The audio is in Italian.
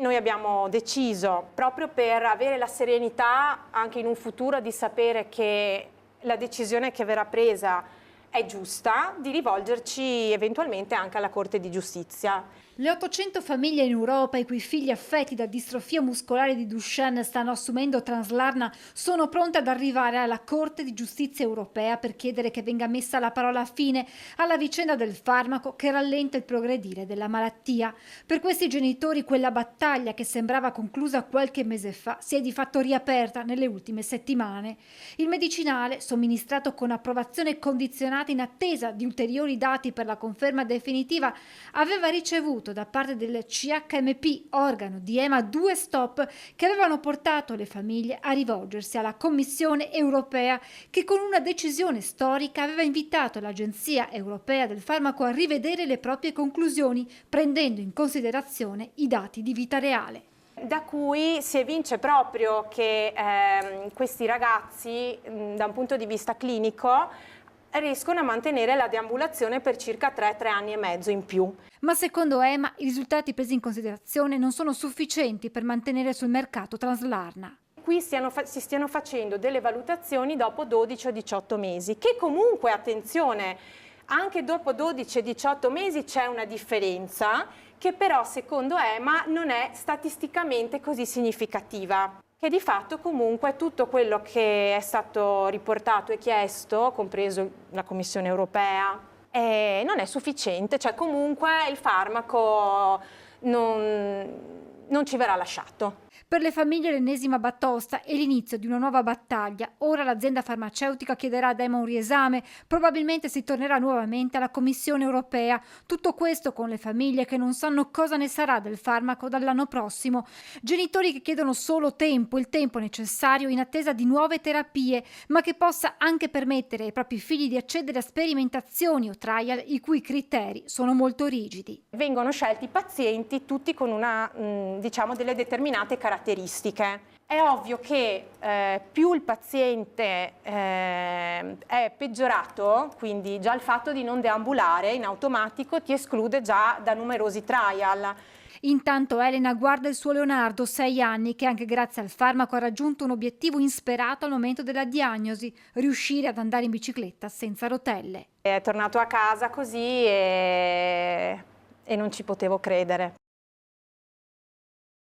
Noi abbiamo deciso, proprio per avere la serenità anche in un futuro di sapere che la decisione che verrà presa è giusta, di rivolgerci eventualmente anche alla Corte di Giustizia. Le 800 famiglie in Europa i cui figli affetti da distrofia muscolare di Duchenne stanno assumendo Translarna sono pronte ad arrivare alla Corte di Giustizia europea per chiedere che venga messa la parola fine alla vicenda del farmaco che rallenta il progredire della malattia. Per questi genitori quella battaglia che sembrava conclusa qualche mese fa si è di fatto riaperta nelle ultime settimane. Il medicinale, somministrato con approvazione condizionata in attesa di ulteriori dati per la conferma definitiva, aveva ricevuto da parte del CHMP, organo di EMA, 2 stop che avevano portato le famiglie a rivolgersi alla Commissione europea, che con una decisione storica aveva invitato l'Agenzia europea del farmaco a rivedere le proprie conclusioni, prendendo in considerazione i dati di vita reale. Da cui si evince proprio che questi ragazzi, da un punto di vista clinico, riescono a mantenere la deambulazione per circa 3 anni e mezzo in più. Ma secondo EMA i risultati presi in considerazione non sono sufficienti per mantenere sul mercato Translarna. Qui si stiano facendo delle valutazioni dopo 12 o 18 mesi, che comunque, attenzione, anche dopo 12 e 18 mesi c'è una differenza che però secondo EMA non è statisticamente così significativa. Che di fatto comunque tutto quello che è stato riportato e chiesto, compreso la Commissione europea, non è sufficiente, cioè comunque il farmaco non ci verrà lasciato. Per le famiglie l'ennesima batosta è l'inizio di una nuova battaglia. Ora l'azienda farmaceutica chiederà ad EMA un riesame, probabilmente si tornerà nuovamente alla Commissione europea. Tutto questo con le famiglie che non sanno cosa ne sarà del farmaco dall'anno prossimo. Genitori che chiedono solo tempo, il tempo necessario in attesa di nuove terapie, ma che possa anche permettere ai propri figli di accedere a sperimentazioni o trial i cui criteri sono molto rigidi. Vengono scelti pazienti tutti con diciamo delle determinate caratteristiche. È ovvio che più il paziente è peggiorato, quindi già il fatto di non deambulare in automatico ti esclude già da numerosi trial. Intanto Elena guarda il suo Leonardo, 6 anni, che anche grazie al farmaco ha raggiunto un obiettivo insperato al momento della diagnosi: riuscire ad andare in bicicletta senza rotelle. È tornato a casa così e non ci potevo credere.